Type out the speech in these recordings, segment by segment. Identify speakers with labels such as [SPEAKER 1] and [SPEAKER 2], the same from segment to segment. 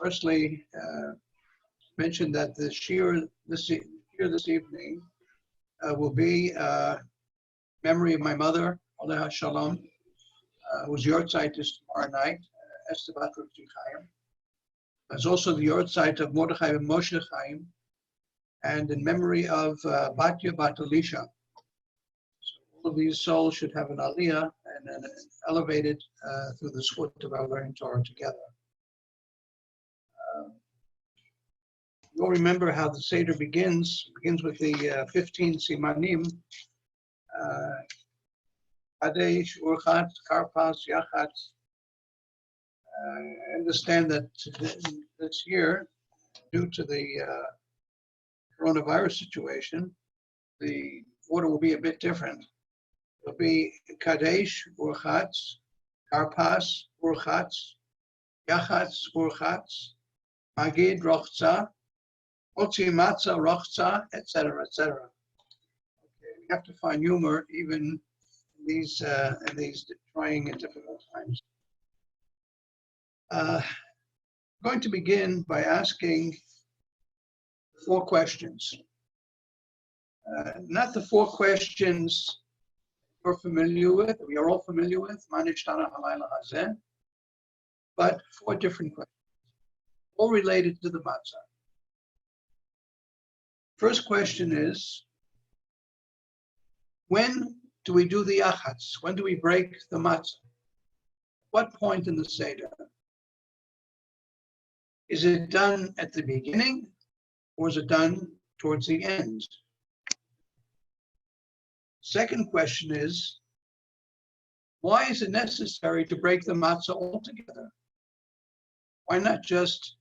[SPEAKER 1] firstly mention that the shir this evening will be memory of my mother, Aleha Shalom, whose yahrzeit is tomorrow night, Esther Bat Rukti Chaim. There's also the yahrzeit of Mordechai and Moshe Chaim, and in memory of Batya Bat Elisha. So all of these souls should have an aliyah and elevated through the zchut of our learning Torah together. You'll remember how the Seder begins with the 15 simanim, Kadesh, Urchat, Karpas, Yachat. I understand that this year, due to the coronavirus situation, the order will be a bit different. It'll be Kadesh, Urchatz, Karpas, Urchatz, Yachatz, Urchatz, Magid, Rochza, Otzi, Matzah, Rochza, etc., etc. Okay, we have to find humor even in these trying and difficult times. I'm going to begin by asking 4 questions. Not the 4 questions you're familiar with, we are all familiar with, but 4 different questions, all related to the matzah. First question is, when do we do the achatz? When do we break the matzah? What point in the Seder? Is it done at the beginning, or is it done towards the end? Second question is, why is it necessary to break the matzah altogether? Why not just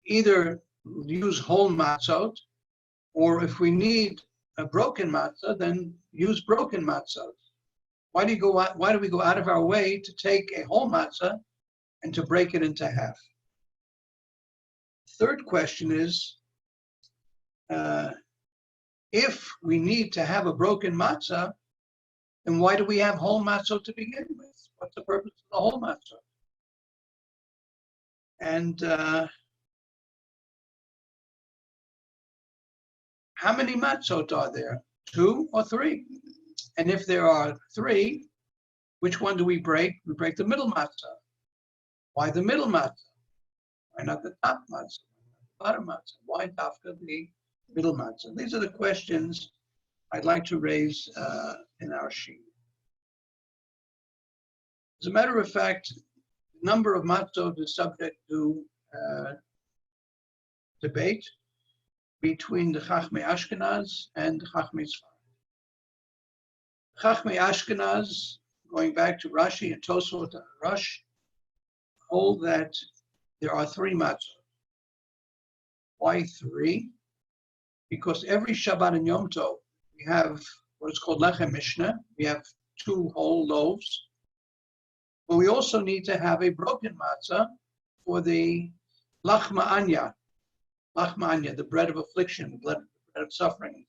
[SPEAKER 1] either use whole matzot, or if we need a broken matzah, then use broken matzot? Why do we go out of our way to take a whole matzah and to break it into half? Third question is, if we need to have a broken matzah, then why do we have whole matzah to begin with? What's the purpose of the whole matzah? And how many matzot are there? 2 or 3? And if there are 3, which one do we break? We break the middle matzah. Why the middle matzah? Why not the top matzah? The bottom matzah? Why dafka the middle matzah? These are the questions I'd like to raise in our sheet. As a matter of fact, the number of matzot is subject to debate between the Chachmei Ashkenaz and the Chachmei Sfarad. Chachmei Ashkenaz, going back to Rashi and Tosfot and Rosh, hold that there are 3 matzot. Why 3? Because every Shabbat and Yom Tov, we have what is called Lechem Mishnah. We have 2 whole loaves. But we also need to have a broken matzah for the Lachma Anya. Lachma Anya, the bread of affliction, the bread of suffering.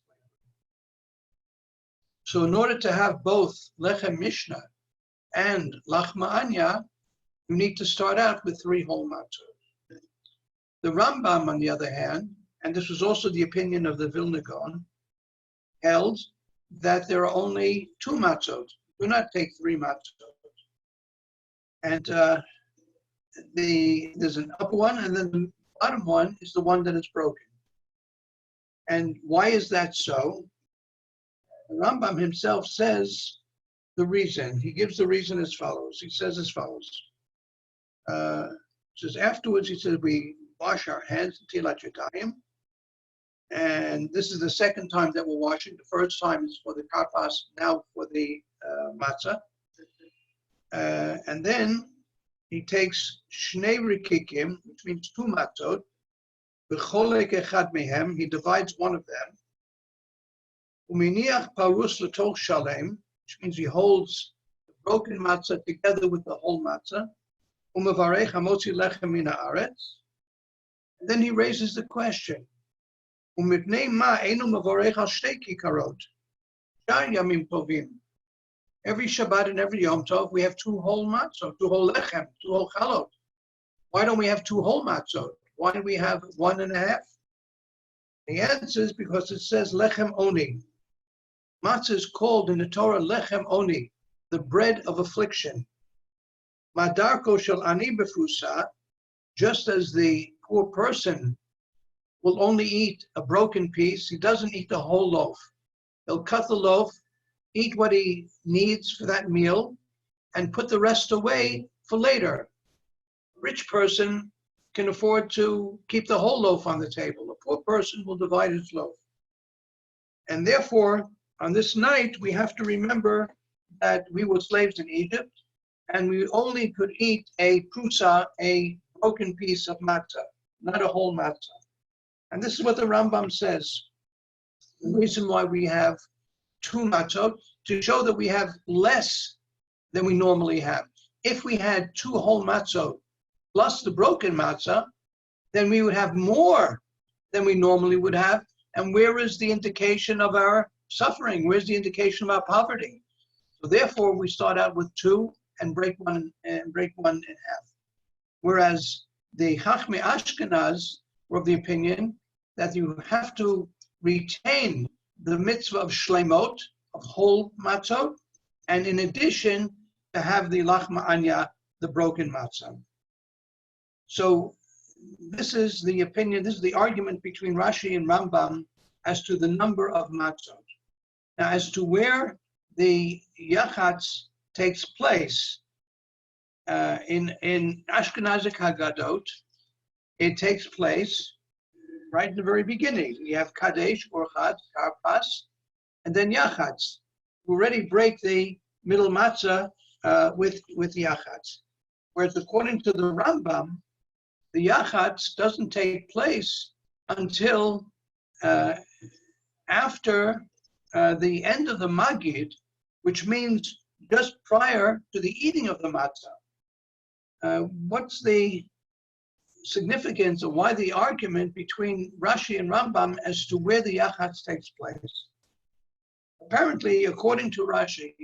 [SPEAKER 1] So in order to have both Lechem Mishnah and Lachma Anya, you need to start out with 3 whole matzot. The Rambam, on the other hand, and this was also the opinion of the Vilna Gaon, held that there are only 2 matzot. Do not take 3 matzot. And there's an upper one, and then the bottom one is the one that is broken. And why is that so? The Rambam himself says the reason. He gives the reason as follows. He says as follows. Says afterwards, he says, we wash our hands until at Yadayim. And this is the second time that we're washing. The first time is for the karpas, now for the matzah. And then he takes shnei rikikim, which means 2 matzot. B'cholek echad mehem, he divides one of them. Uminiach parus l'toch shalem, which means he holds the broken matzah together with the whole matzah. Umevarech hamotzi lechem min haaretz. And then he raises the question, Umipnei ma einu mevarech al shtei kikarot, shar yamim tovim. Every Shabbat and every Yom Tov, we have 2 whole matzot, 2 whole lechem, 2 whole chalot. Why don't we have 2 whole matzot? Why do we have 1.5? The answer is because it says lechem oni. Matzah is called in the Torah lechem oni, the bread of affliction. Madarko shel ani befusa, just as the poor person will only eat a broken piece, he doesn't eat the whole loaf. He'll cut the loaf, eat what he needs for that meal, and put the rest away for later. A rich person can afford to keep the whole loaf on the table. A poor person will divide his loaf. And therefore, on this night, we have to remember that we were slaves in Egypt, and we only could eat a prusa, a broken piece of matzah, not a whole matzah. And this is what the Rambam says. The reason why we have 2 matzot, to show that we have less than we normally have. If we had 2 whole matzot plus the broken matzah, then we would have more than we normally would have. And where is the indication of our suffering? Where's the indication of our poverty? So therefore, we start out with 2 and break one in half. Whereas the Chachmei Ashkenaz were of the opinion that you have to retain the mitzvah of shleimot, of whole matzot, and in addition, to have the lachma anya, the broken matzah. So this is the opinion, this is the argument between Rashi and Rambam as to the number of matzot. Now, as to where the yachatz takes place in Ashkenazic Haggadot, it takes place right in the very beginning. You have Kadesh, Orchat, Karpas, and then Yachatz. We already break the middle matzah with Yachatz. Whereas according to the Rambam, the Yachatz doesn't take place until after the end of the Magid, which means just prior to the eating of the matzah. What's the significance of why the argument between Rashi and Rambam as to where the Yachatz takes place? Apparently, according to Rashi,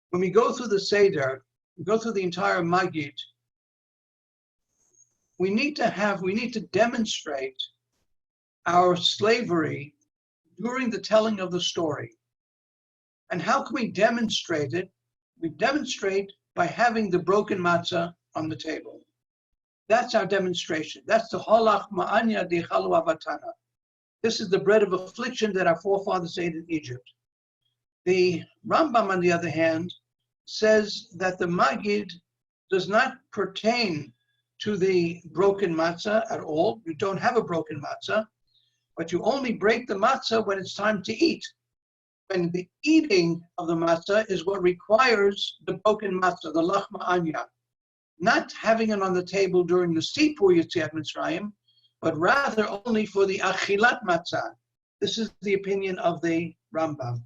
[SPEAKER 1] when we go through the Seder, we go through the entire Magid, we need to demonstrate our slavery during the telling of the story. And how can we demonstrate it? We demonstrate by having the broken matzah on the table. That's our demonstration. That's the halach ma'anya dichalu avatana. This is the bread of affliction that our forefathers ate in Egypt. The Rambam, on the other hand, says that the Magid does not pertain to the broken matzah at all. You don't have a broken matzah, but you only break the matzah when it's time to eat. When the eating of the matzah is what requires the broken matzah, the lachma anya. Not having it on the table during the Sipur Yetziat Mitzrayim, but rather only for the achilat matzah. This is the opinion of the Rambam.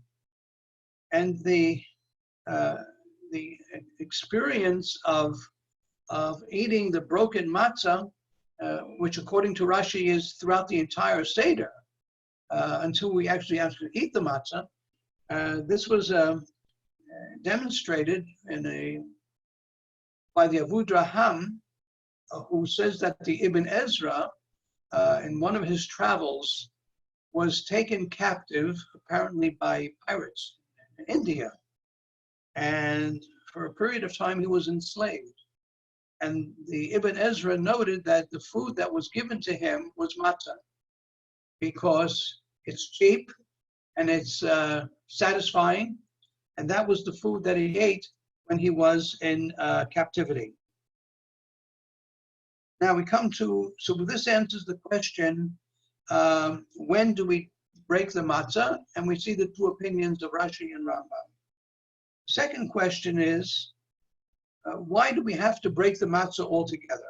[SPEAKER 1] And the experience of eating the broken matzah, which according to Rashi is throughout the entire Seder, until we actually eat the matzah. This was demonstrated by the Avudraham, who says that the Ibn Ezra, in one of his travels, was taken captive, apparently by pirates in India. And for a period of time, he was enslaved. And the Ibn Ezra noted that the food that was given to him was matzah, because it's cheap and it's satisfying. And that was the food that he ate when he was in captivity. Now we come to, so this answers the question, when do we break the matzah? And we see the 2 opinions of Rashi and Rambam. Second question is, why do we have to break the matzah altogether?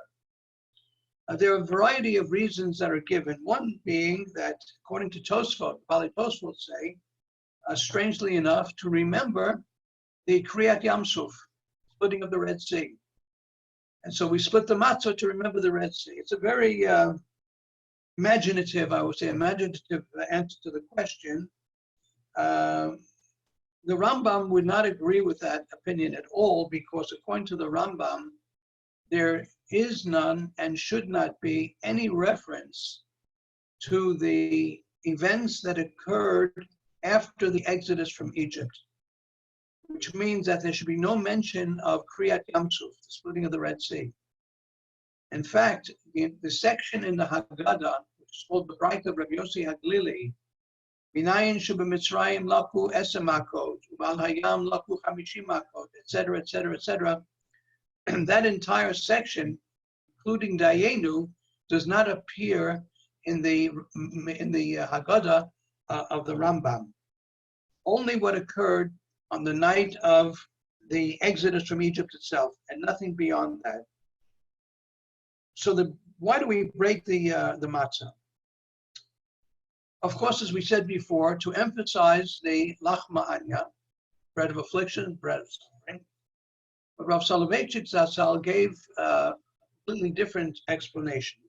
[SPEAKER 1] There are a variety of reasons that are given. One being that, according to Tosfot, Bali Tosfot say, strangely enough, to remember the Kriyat Yamsuf, splitting of the Red Sea. And so we split the matzah to remember the Red Sea. It's a very imaginative, I would say, imaginative answer to the question. The Rambam would not agree with that opinion at all, because according to the Rambam, there is none and should not be any reference to the events that occurred after the Exodus from Egypt, which means that there should be no mention of Kriyat Yam Suf, the splitting of the Red Sea. In fact, the section in the Haggadah, which is called the Braita of Rabbi Yossi Haglili, Minayin Shubimitzrayim Laku Esemakot, Ubal Hayam Laku Hamishimakot, etc., etc., etc. That entire section, including Dayenu, does not appear in the Haggadah of the Rambam. Only what occurred on the night of the Exodus from Egypt itself, and nothing beyond that. So why do we break the matzah? Of course, as we said before, to emphasize the lachma anya, bread of affliction, bread of suffering. But Rav Soloveitchik Zatzal gave a completely different explanation.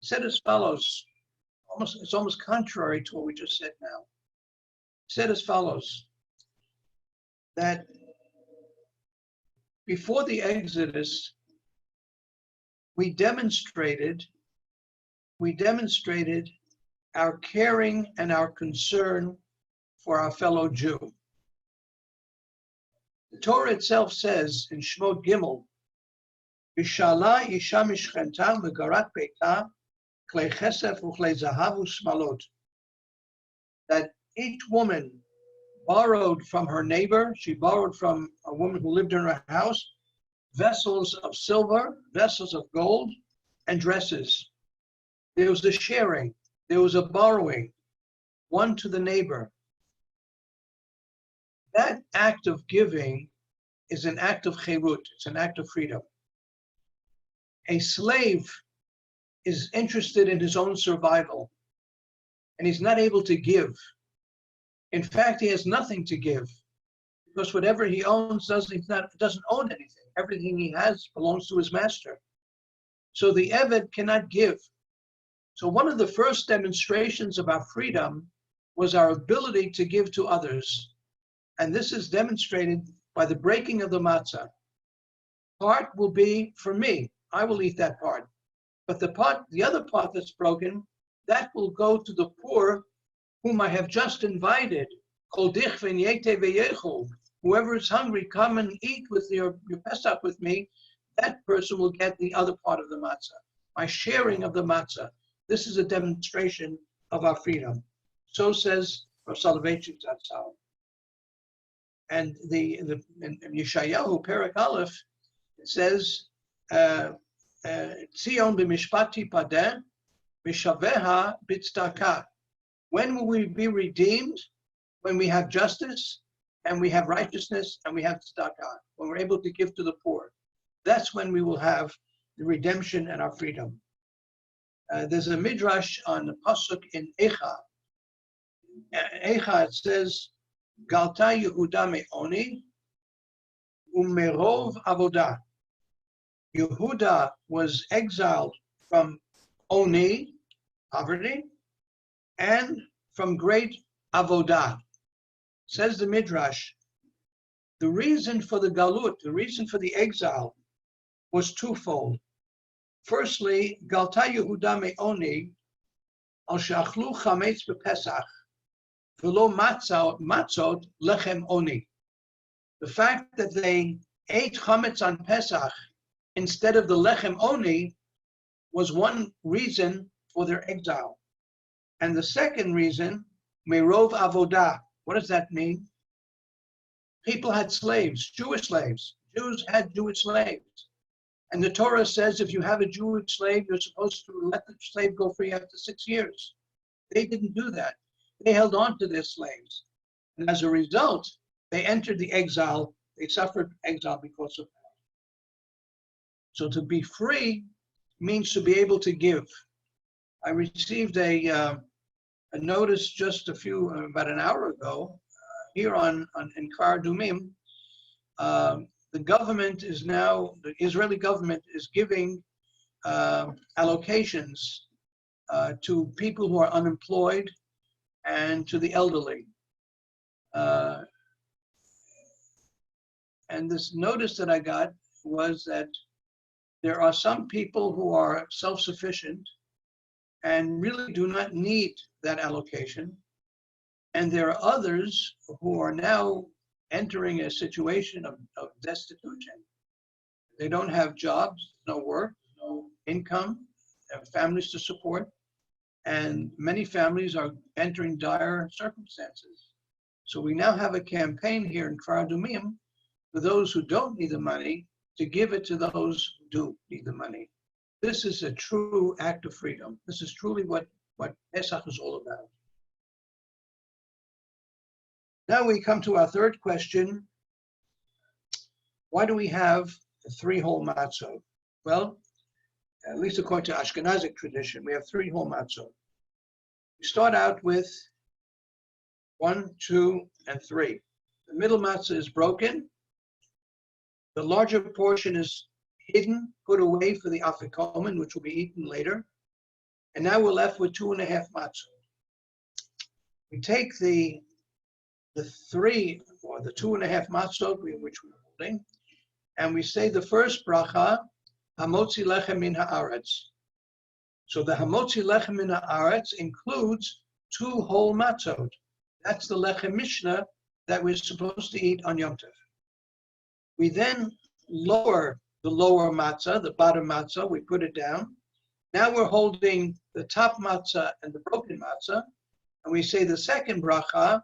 [SPEAKER 1] He said as follows, it's almost contrary to what we just said now. He said as follows, that before the Exodus, we demonstrated our caring and our concern for our fellow Jew. The Torah itself says in Shmot Gimel, Vishala isha mishchenta megarat beita klei chesef uchlei zahav usmalot, that each woman borrowed from her neighbor, she borrowed from a woman who lived in her house, vessels of silver, vessels of gold, and dresses. There was a sharing, there was a borrowing, one to the neighbor. That act of giving is an act of cherut, it's an act of freedom. A slave is interested in his own survival, and he's not able to give. In fact, he has nothing to give, because whatever he owns doesn't own anything. Everything he has belongs to his master. So the Eved cannot give. So one of the first demonstrations of our freedom was our ability to give to others. And this is demonstrated by the breaking of the matzah. Part will be for me. I will eat that part. But the other part that's broken, that will go to the poor whom I have just invited. Whoever is hungry, come and eat with your Pesach with me. That person will get the other part of the matzah. My sharing of the matzah. This is a demonstration of our freedom. So says Rav Soloveitchik Zatzal. And in Yeshayahu, Perek Aleph, it says, Tzion b'mishpati padeh, mishaveha b'tzedakah. When will we be redeemed? When we have justice, and we have righteousness, and we have tzedakah. When we're able to give to the poor. That's when we will have the redemption and our freedom. There's a midrash on the pasuk in Eicha. Eicha, it says, Galta Yehuda me'oni umerov avodah. Yehuda was exiled from oni, poverty, and from great avodah. Says the midrash, the reason for the galut, the reason for the exile, was twofold. Firstly, Galta Yehuda me'oni al she'achlu chametz b'Pesach v'lo matzot lechem oni. The fact that they ate chametz on Pesach instead of the lechem oni was one reason for their exile. And the second reason, merov avodah. What does that mean? People had slaves, Jewish slaves. Jews had Jewish slaves. And the Torah says if you have a Jewish slave, you're supposed to let the slave go free after 6 years. They didn't do that. They held on to their slaves. And as a result, they entered the exile. They suffered exile because of that. So to be free means to be able to give. I received a notice just about an hour ago here in Kfar Adumim. The government is now, the Israeli government is giving allocations to people who are unemployed and to the elderly. And this notice that I got was that there are some people who are self-sufficient and really do not need that allocation. And there are others who are now entering a situation of destitution. They don't have jobs, no work, no income, have families to support. And many families are entering dire circumstances. So we now have a campaign here in Kfar Adumim for those who don't need the money to give it to those who do need the money. This is a true act of freedom. This is truly what Pesach is all about. Now we come to our third question. Why do we have 3 whole matzot? Well, at least according to Ashkenazic tradition, we have 3 whole matzot. We start out with 1, 2, and 3. The middle matzah is broken. The larger portion is hidden, put away for the afikomen, which will be eaten later. And now we're left with 2.5 matzot. We take the 3 or the 2.5 matzot, which we're holding, and we say the first bracha, Hamotzi lechem min haaretz. So the Hamotzi lechem min haaretz includes 2 whole matzot. That's the lechem mishnah that we're supposed to eat on Yom Tov. We then lower the lower matzah, the bottom matzah, we put it down. Now we're holding the top matzah and the broken matzah, and we say the second bracha,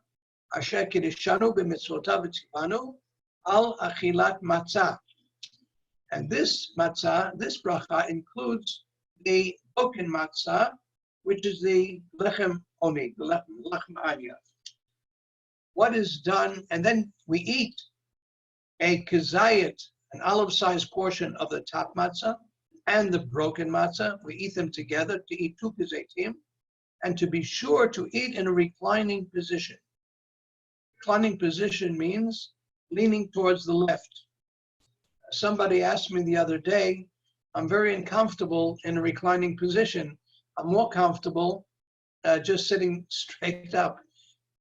[SPEAKER 1] Asher kiddushanu b'mitzvotav v'tzivanu al achilat matzah. And this matzah, this bracha, includes the broken matzah, which is the lechem oni, the lechem anya. What is done, and then we eat a kazayit, an olive-sized portion of the top matzah and the broken matzah. We eat them together to eat 2 kazayitim, and to be sure to eat in a reclining position. Reclining position means leaning towards the left. Somebody asked me the other day, I'm very uncomfortable in a reclining position. I'm more comfortable just sitting straight up.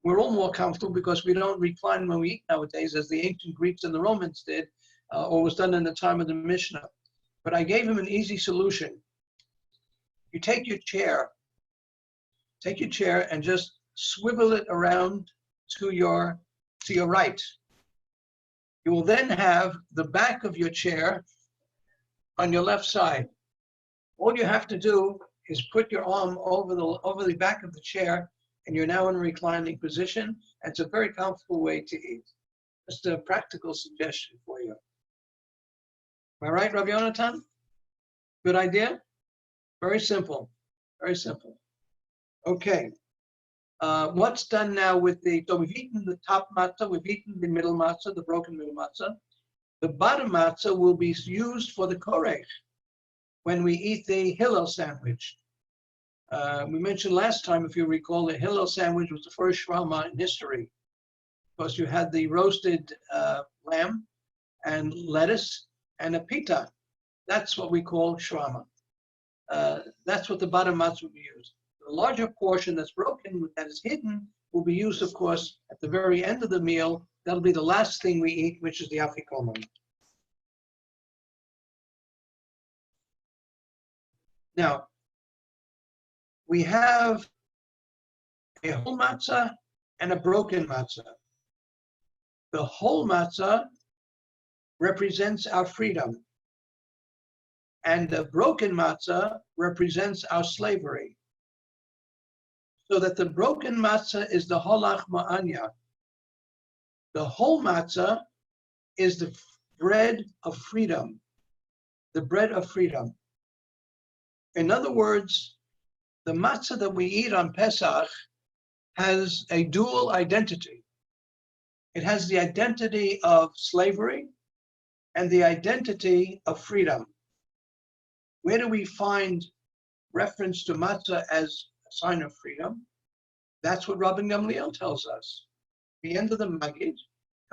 [SPEAKER 1] We're all more comfortable because we don't recline when we eat nowadays, as the ancient Greeks and the Romans did, or was done in the time of the Mishnah. But I gave him an easy solution. You take your chair and just swivel it around to your right. You will then have the back of your chair on your left side. All you have to do is put your arm over the back of the chair, and you're now in a reclining position. It's a very comfortable way to eat. Just a practical suggestion for you. Am I right, Rabbi Yonatan? Good idea? Very simple. Very simple. Okay. What's done now with so we've eaten the top matzah, we've eaten the middle matzah, the broken middle matzah. The bottom matzah will be used for the korech when we eat the Hillel sandwich. We mentioned last time, if you recall, the Hillel sandwich was the first shawarma in history. Because you had the roasted lamb and lettuce and a pita. That's what we call shawarma. That's what the bottom matzah will be used. The larger portion that's broken, that is hidden, will be used, of course, at the very end of the meal. That'll be the last thing we eat, which is the afikomen. Now, we have a whole matzah and a broken matzah. The whole matzah represents our freedom, and the broken matzah represents our slavery. So that the broken matzah is the holach ma'anya. The whole matzah is the bread of freedom, the bread of freedom. In other words, the matzah that we eat on Pesach has a dual identity. It has the identity of slavery and the identity of freedom. Where do we find reference to matzah as a sign of freedom? That's what Rabbi Gamliel tells us. At the end of the Maggid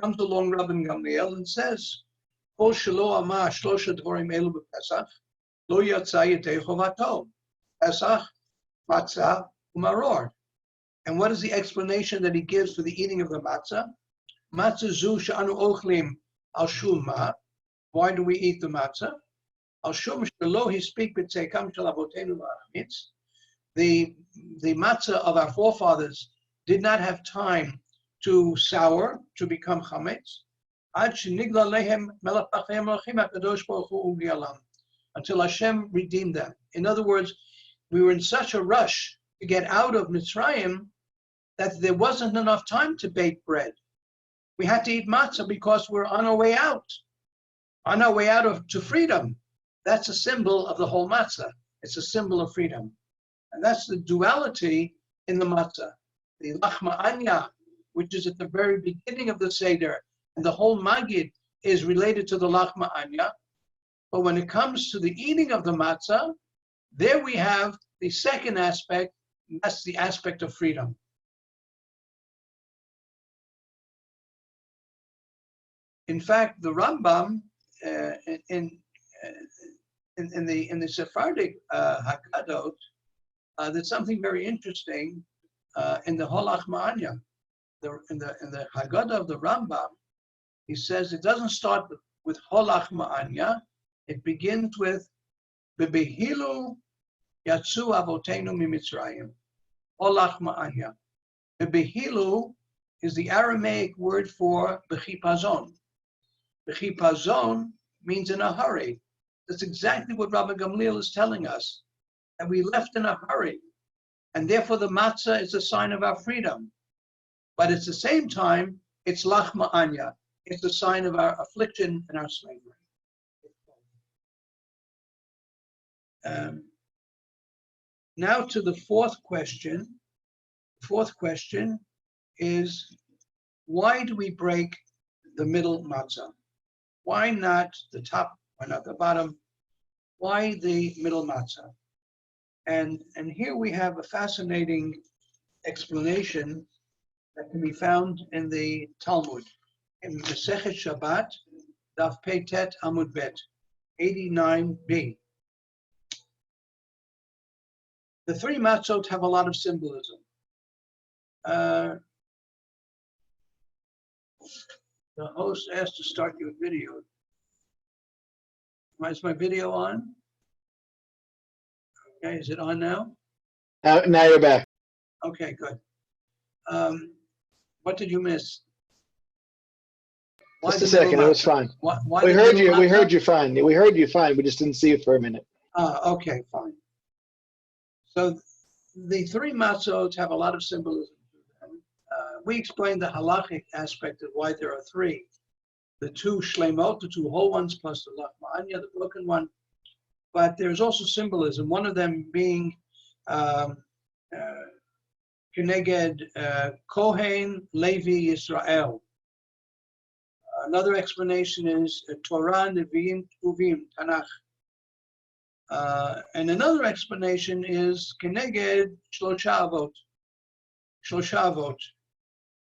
[SPEAKER 1] comes along Rabbi Gamliel and says, Kol shelo amah shlosha dvorim elu b'Pesach, lo yatsa yedei chovato. Pesach, matzah, umaror. And what is the explanation that he gives for the eating of the matzah? Matzah zu she'anu ochlim al shuma. Why do we eat the matzah? Al shum shelo hispik b'tzeikam shel avotenu la'amitz. The matzah of our forefathers did not have time to sour, to become chametz. Ad shenigla lehem melech b'chaim malachim hakadosh baruch hu u'gialam. Until Hashem redeemed them. In other words, we were in such a rush to get out of Mitzrayim that there wasn't enough time to bake bread. We had to eat matzah because we're on our way out to freedom. That's a symbol of the whole matzah. It's a symbol of freedom. And that's the duality in the matzah. The lachma anya, which is at the very beginning of the Seder, and the whole Magid is related to the lachma anya. But when it comes to the eating of the matzah, there we have the second aspect, and that's the aspect of freedom. In fact, the Rambam in the Sephardic Haggadah, there's something very interesting in the Holach Ma'anya. In the Haggadah of the Rambam, he says it doesn't start with Holach Ma'anya. It begins with Bebehilu Yatsu Avotenu Mimitzrayim. Holach Ma'anya. Bebehilu is the Aramaic word for Bechipazon. Bechipazon means in a hurry. That's exactly what Rabbi Gamliel is telling us, that we left in a hurry. And therefore the matzah is a sign of our freedom. But at the same time, it's lachma anya. It's a sign of our affliction and our slavery. Now to the fourth question. The fourth question is, why do we break the middle matzah? Why not the top? Why not the bottom? Why the middle matzah? And here we have a fascinating explanation that can be found in the Talmud, in Masechet Shabbat, Daf Pei Tet Amud Bet, 89b. The three matzot have a lot of symbolism. The host asked to start your video. Is my video on? Okay, is it on now?
[SPEAKER 2] Now you're back.
[SPEAKER 1] Okay, good. What did you miss?
[SPEAKER 2] Just a second, it was fine. We heard you. We heard you fine. We heard you fine. We just didn't see you for a minute.
[SPEAKER 1] Okay, fine. So the three matzot have a lot of symbolism. We explained the halachic aspect of why there are three. The two shlemot, the two whole ones, plus the lachma anya, the broken one. But there's also symbolism, one of them being Keneged Kohen, Levi, Israel. Another explanation is Torah, Nevi'im, Tuvim, Tanakh. And another explanation is Keneged Shlosha Avot. Shlosha Avot.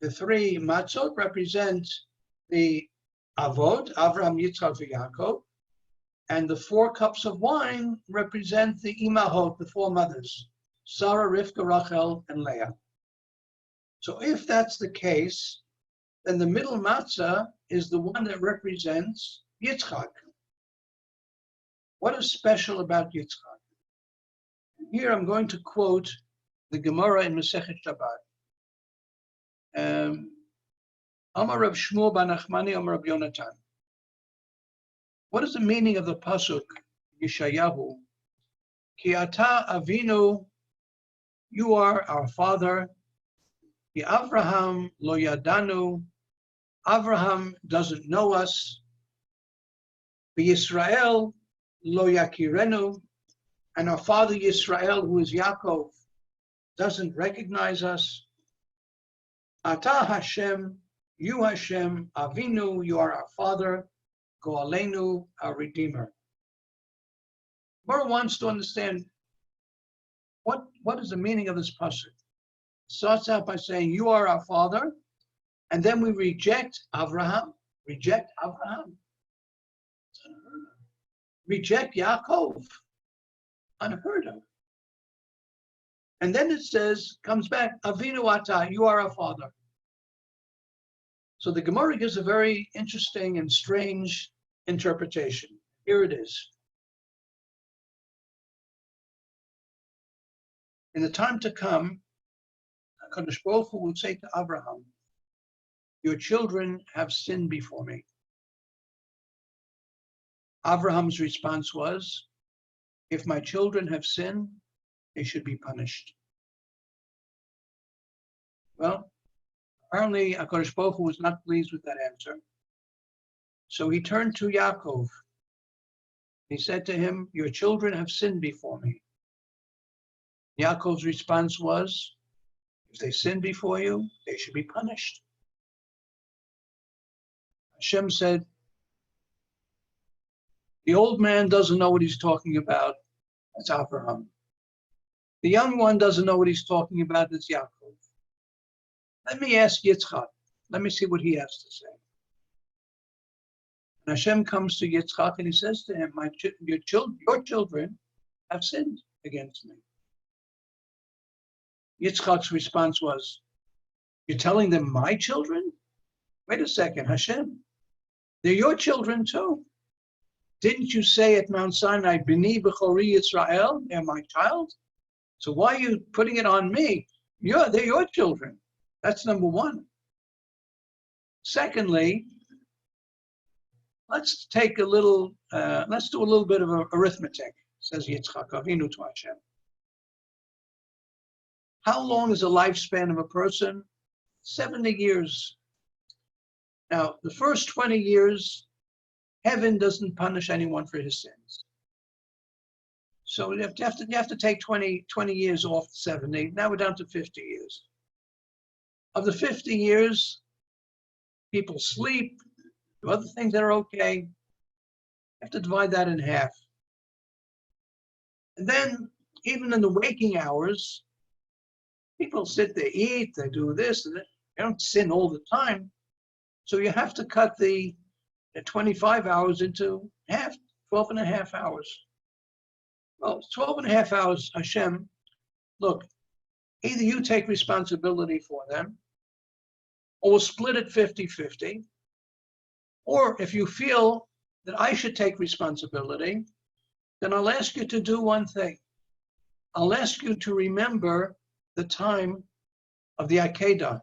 [SPEAKER 1] The three matzot represent the Avot, Avraham, Yitzchak, and Yaakov. And the 4 cups of wine represent the Imahot, the 4 mothers, Sarah, Rivka, Rachel, and Leah. So if that's the case, then the middle matzah is the one that represents Yitzchak. What is special about Yitzchak? Here I'm going to quote the Gemara in Masechet Shabbat. Amar Rav Shmuel bar Nachmani, Amar Rav Yonatan. What is the meaning of the pasuk Yeshayahu? Ki ata avinu, you are our father. Ki Avraham lo yadanu, Avraham doesn't know us. Ki Yisrael lo yakirenu, and our father Yisrael, who is Yaakov, doesn't recognize us. Ata Hashem, you Hashem, Avinu, you are our father. Go'alenu, our Redeemer. Gemara wants to understand what is the meaning of this pasuk. Starts out by saying, you are our father, and then we reject Avraham. Reject Avraham. Reject Yaakov. Unheard of. And then it says, comes back, Avinu ata, you are our father. So the Gemara gives a very interesting and strange interpretation. Here it is. In the time to come, HaKadosh Baruch Hu will say to Abraham, your children have sinned before me. Abraham's response was, if my children have sinned, they should be punished. Well, apparently HaKadosh Baruch Hu was not pleased with that answer. So he turned to Yaakov. He said to him, your children have sinned before me. Yaakov's response was, if they sin before you, they should be punished. Hashem said, the old man doesn't know what he's talking about. That's Abraham. The young one doesn't know what he's talking about. That's Yaakov. Let me ask Yitzchak. Let me see what he has to say. And Hashem comes to Yitzchak and he says to him, your children have sinned against me. Yitzchak's response was, you're telling them my children? Wait a second, Hashem. They're your children too. Didn't you say at Mount Sinai, B'ni b'chori Yisrael, they're my child? So why are you putting it on me? They're your children. That's number one. Secondly, let's do a little bit of arithmetic, says Yitzchak Avinu to Hashem. How long is the lifespan of a person? 70 years. Now, the first 20 years, heaven doesn't punish anyone for his sins. So you have to take 20 years off 70. Now we're down to 50 years. Of the 50 years, people sleep, do other things that are okay. You have to divide that in half. And then, even in the waking hours, people sit, they eat, they do this, and that. They don't sin all the time. So you have to cut the 25 hours into half, 12 and a half hours. Well, 12 and a half hours, Hashem, look, either you take responsibility for them, or we'll split it 50-50, or if you feel that I should take responsibility, then I'll ask you to do one thing. I'll ask you to remember the time of the Haggadah,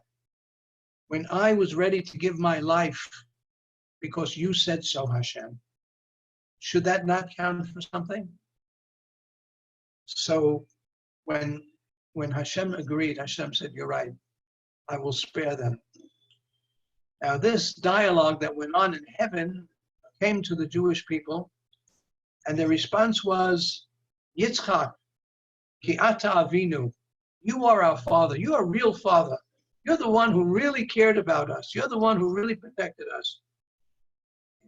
[SPEAKER 1] when I was ready to give my life because you said so, Hashem. Should that not count for something? So when Hashem agreed, Hashem said, you're right, I will spare them. Now this dialogue that went on in heaven came to the Jewish people, and their response was, Yitzchak, ki ata avinu, you are our father, you are a real father. You're the one who really cared about us. You're the one who really protected us.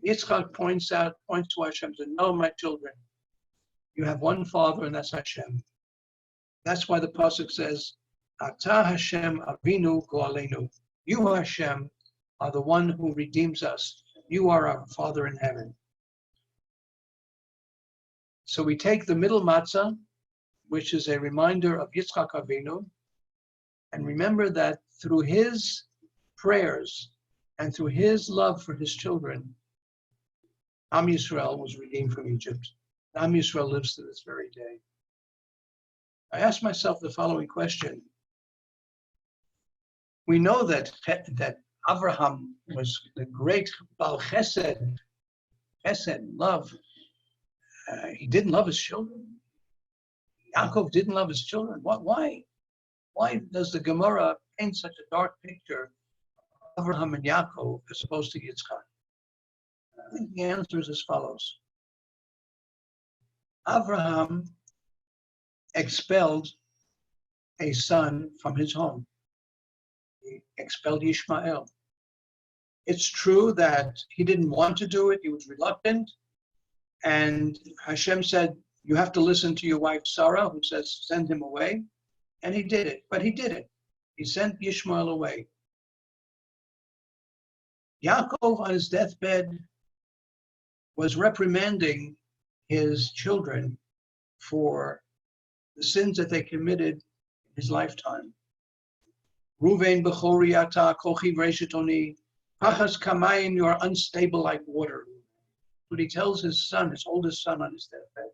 [SPEAKER 1] Yitzchak points to Hashem, said, no, my children, you have one father, and that's Hashem. That's why the pasuk says, Ata Hashem Avinu Goalenu. You, Hashem, are the one who redeems us. You are our Father in heaven. So we take the middle matzah, which is a reminder of Yitzchak Avinu, and remember that through his prayers and through his love for his children, Am Yisrael was redeemed from Egypt. Am Yisrael lives to this very day. I asked myself the following question. We know that Abraham was the great Baal Chesed, love. He didn't love his children. Yaakov didn't love his children. Why does the Gemara paint such a dark picture of Abraham and Yaakov as opposed to Yitzchak? I think the answer is as follows. Abraham expelled a son from his home. He expelled Ishmael. It's true that he didn't want to do it. He was reluctant. And Hashem said, you have to listen to your wife Sarah, who says, send him away. And he did it, but he did it. He sent Ishmael away. Yaakov on his deathbed was reprimanding his children for the sins that they committed his lifetime. Reuven b'chori ata kochi v'reshetoni, pachas kamayim, you are unstable like water. But he tells his son, his oldest son, on his deathbed.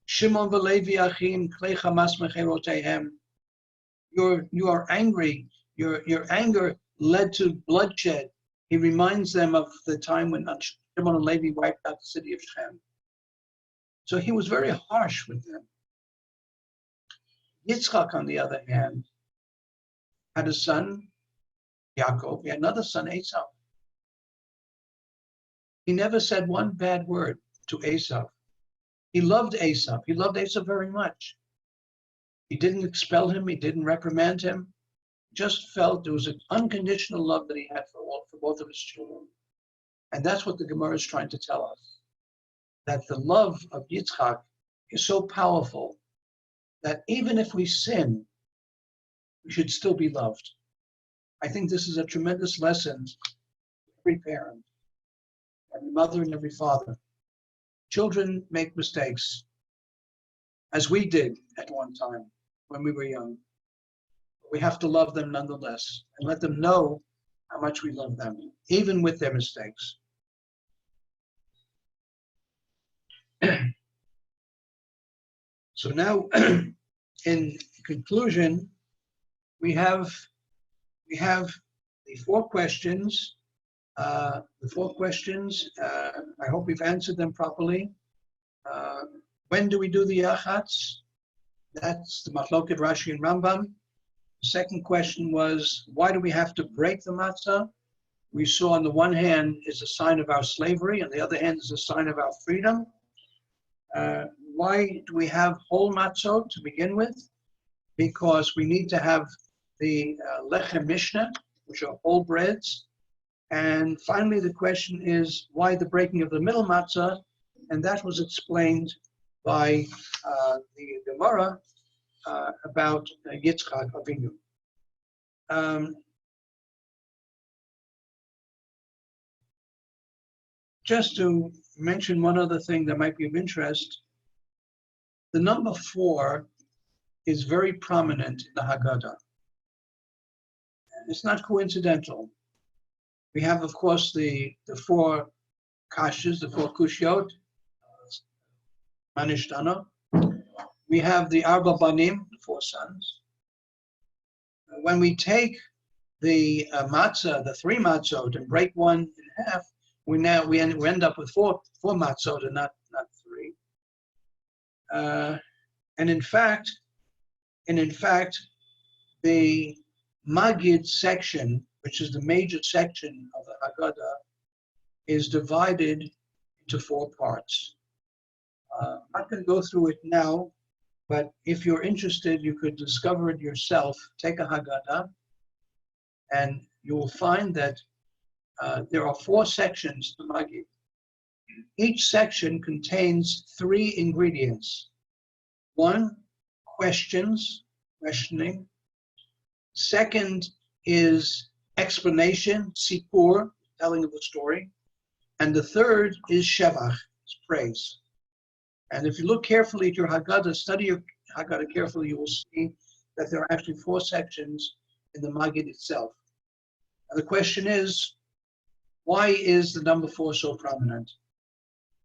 [SPEAKER 1] Shimon v'Levi achim klei chamas mecherotehem. You are angry. Your anger led to bloodshed. He reminds them of the time when Shimon and Levi wiped out the city of Shem. So he was very harsh with them. Yitzchak, on the other hand, had a son, Yaakov. He had another son, Esau. He never said one bad word to Esau. He loved Esau. He loved Esau very much. He didn't expel him. He didn't reprimand him. Just felt there was an unconditional love that he had for both of his children. And that's what the Gemara is trying to tell us. That the love of Yitzchak is so powerful that even if we sin, we should still be loved. I think this is a tremendous lesson for every parent, every mother and every father. Children make mistakes, as we did at one time when we were young. We have to love them nonetheless and let them know how much we love them, even with their mistakes. So now, in conclusion, we have the four questions. I hope we've answered them properly. When do we do the yachatz? That's the Machloket Rashi and Rambam. The second question was, why do we have to break the matzah? We saw on the one hand is a sign of our slavery, on the other hand is a sign of our freedom. Why do we have whole matzot to begin with? Because we need to have the lechem mishnah, which are whole breads. And finally, the question is, why the breaking of the middle matzah? And that was explained by the Gemara about Yitzchak Avinu. Just to mention one other thing that might be of interest, the number 4 is very prominent in the Haggadah. It's not coincidental. We have, of course, the 4 kashas, the 4 kushiot, manishtana. We have the Arba Banim, the 4 sons. When we take the matzah, the 3 matzot, and break one in half, we end up with 4 matzot and not 3. And in fact, the Magid section, which is the major section of the Haggadah, is divided into 4 parts. I'm not going to go through it now, but if you're interested, you could discover it yourself. Take a Haggadah, and you will find that there are 4 sections to Magid. Each section contains 3 ingredients. 1, questioning. Second is explanation, sipur, telling of the story. And the third is shevach, praise. And if you look carefully at your Haggadah, study your Haggadah carefully, you will see that there are actually 4 sections in the Magid itself. And the question is, why is the number 4 so prominent?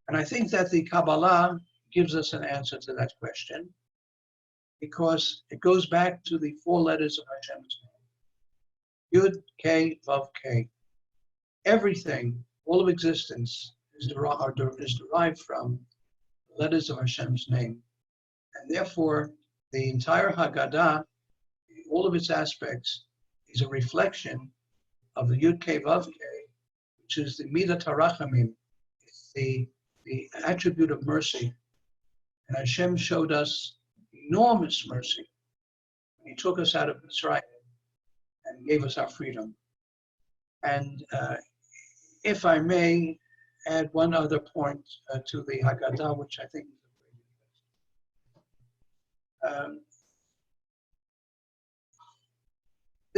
[SPEAKER 1] And I think that the Kabbalah gives us an answer to that question, because it goes back to the 4 letters of Hashem's name. Yud, K, Vav, K. Everything, all of existence, is derived from the letters of Hashem's name. And therefore, the entire Haggadah, all of its aspects, is a reflection of the Yud, K, Vav, K, which is the Midat HaRachamim. It's the attribute of mercy. And Hashem showed us enormous mercy when He took us out of Mitzrayim and gave us our freedom. And if I may add one other point to the Haggadah, which I think is of great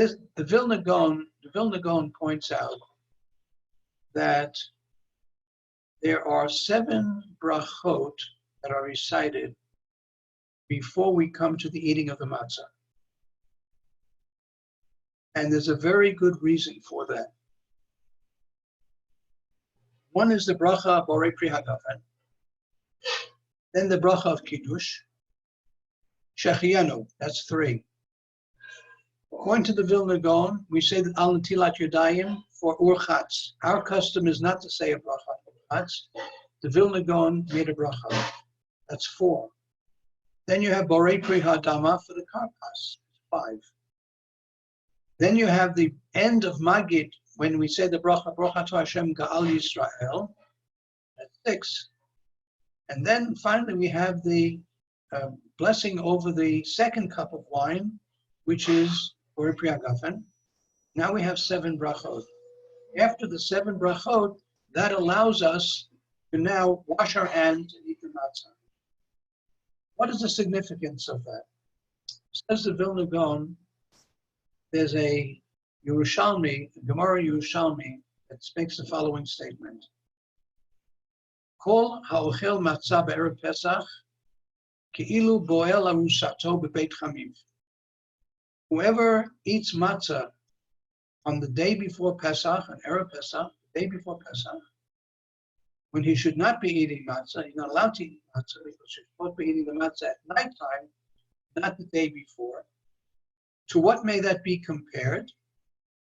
[SPEAKER 1] interest. The Vilna Gaon points out that there are 7 brachot that are recited before we come to the eating of the matzah. And there's a very good reason for that. One is the bracha of Borei Pri Hagafen, then the bracha of Kiddush, Shechianu, that's 3. According to the Vilna Gaon, we say that Al Natilat Yadayim for Urchatz. Our custom is not to say a bracha Urchatz. The Vilna Gaon made a bracha. That's 4. Then you have Borei Pri Hadama for the Karpas, 5. Then you have the end of Magid, when we say the bracha, Bracha to Hashem Ga'al Yisrael, that's 6. And then finally we have the blessing over the second cup of wine, which is Borei Pri Hagafen. Now we have 7 brachot. After the 7 brachot, that allows us to now wash our hands and eat the matzah. What is the significance of that? Says the Vilna Gaon, there's a Yerushalmi, Gemara Yerushalmi, that makes the following statement. Kol ha'ochel matzah be'erev Pesach, ke'ilu boel arusato bebeit chamiv. Whoever eats matzah on the day before Pesach, on erev Pesach, the day before Pesach, when he should not be eating matzah, he's not allowed to eat matzah because he's supposed to be eating the matzah at nighttime, not the day before. To what may that be compared?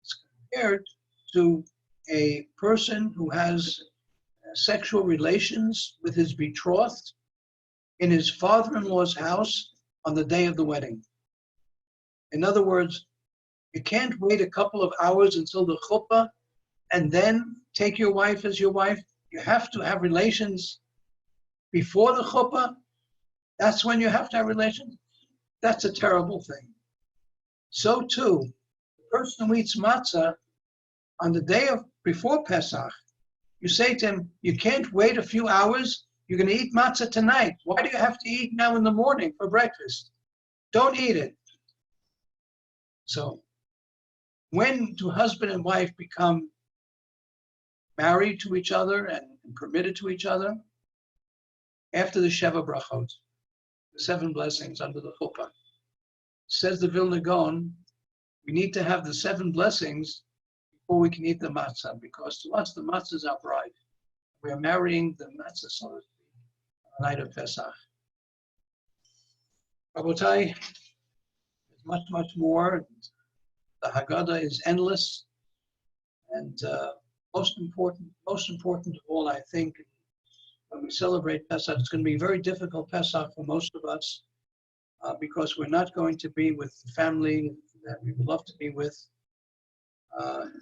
[SPEAKER 1] It's compared to a person who has sexual relations with his betrothed in his father-in-law's house on the day of the wedding. In other words, you can't wait a couple of hours until the chuppah and then take your wife as your wife. You have to have relations before the chuppah. That's when you have to have relations. That's a terrible thing. So too, the person who eats matzah on the day of before Pesach, you say to him, you can't wait a few hours. You're going to eat matzah tonight. Why do you have to eat now in the morning for breakfast? Don't eat it. So when do husband and wife become married to each other and permitted to each other? After the Sheva Brachot, the 7 blessings under the chuppah. Says the Vilna Gaon, we need to have the 7 blessings before we can eat the matzah, because to us the matzah is our bride. We are marrying the matzah, so to speak, on the night of Pesach. Rabotai, there's much, much more. The Haggadah is endless, and most important of all, I think, when we celebrate Pesach, it's going to be a very difficult Pesach for most of us because we're not going to be with the family that we would love to be with.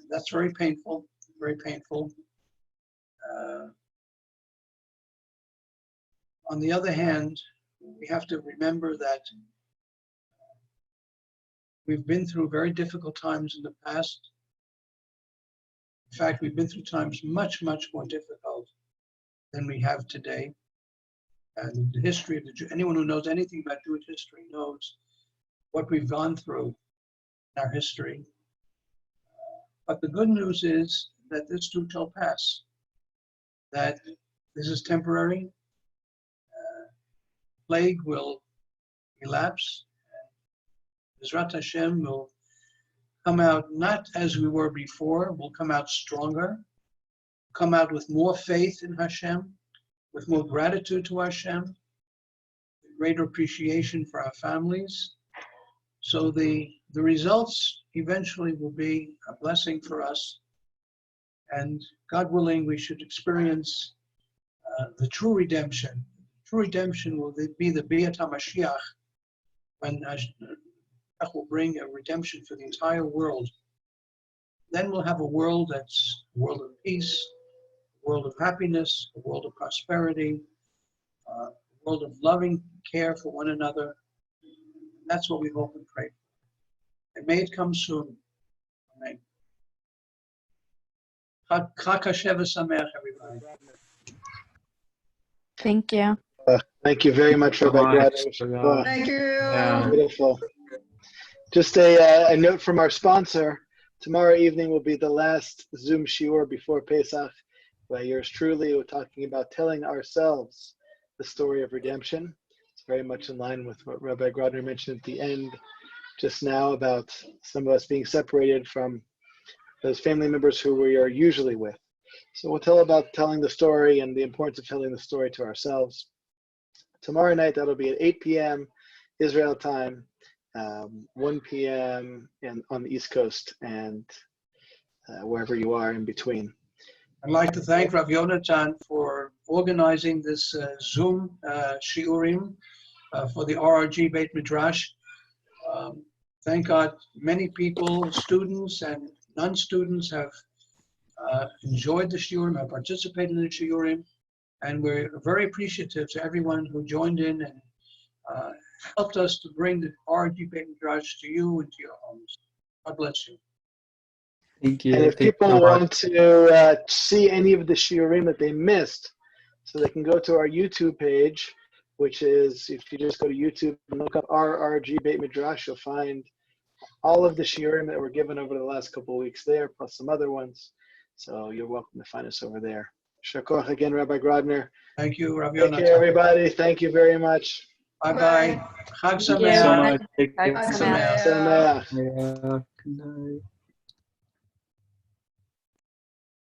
[SPEAKER 1] That's very painful, very painful. On the other hand, we have to remember that we've been through very difficult times in the past. In fact, we've been through times much, much more difficult than we have today. And the history of anyone who knows anything about Jewish history knows what we've gone through in our history. But the good news is that this too shall pass, that this is temporary. Plague will elapse. Bezrat Hashem will come out not as we were before, we'll come out stronger, come out with more faith in Hashem, with more gratitude to Hashem, greater appreciation for our families. So the results eventually will be a blessing for us. And God willing, we should experience the true redemption. True redemption will be the Biat HaMashiach, when Mashiach will bring a redemption for the entire world. Then we'll have a world that's a world of peace, a world of happiness, a world of prosperity, a world of loving care for one another. That's what we hope and pray for. And may it come soon. Amen. Chag HaSheva Sameach, everybody.
[SPEAKER 3] Thank you.
[SPEAKER 2] Thank you very much, Rabbi Grodner.
[SPEAKER 4] Thank you.
[SPEAKER 2] Yeah. Beautiful. Just a note from our sponsor. Tomorrow evening will be the last Zoom shiur before Pesach, by yours truly. We're talking about telling ourselves the story of redemption. It's very much in line with what Rabbi Grodner mentioned at the end. just now about some of us being separated from those family members who we are usually with. So we'll tell about telling the story and the importance of telling the story to ourselves. Tomorrow night, that'll be at 8 p.m. Israel time, 1 p.m. on the East Coast, and wherever you are in between.
[SPEAKER 1] I'd like to thank Rav Yonatan for organizing this Zoom shiurim for the RRG Beit Midrash. Thank God many people, students and non-students, have enjoyed the shiurim, have participated in the shiurim, and we're very appreciative to everyone who joined in and helped us to bring the RRG Beit Midrash to you and to your homes. God bless you.
[SPEAKER 3] Thank you.
[SPEAKER 2] And if people want to see any of the shiurim that they missed, so they can go to our YouTube page, which is, if you just go to YouTube and look up RRG Beit Midrash, you'll find all of the shiurim that were given over the last couple of weeks there, plus some other ones. So you're welcome to find us over there. Shakoch again, Rabbi Grodner.
[SPEAKER 1] Thank you, Rabbi
[SPEAKER 2] Take
[SPEAKER 1] Yonatan.
[SPEAKER 2] care, everybody. Thank you very much.
[SPEAKER 1] Bye-bye. Chag
[SPEAKER 3] Thank you so
[SPEAKER 1] Sameach.
[SPEAKER 3] much. Take care.
[SPEAKER 1] Chag
[SPEAKER 2] Sameach.
[SPEAKER 3] Yeah, good night.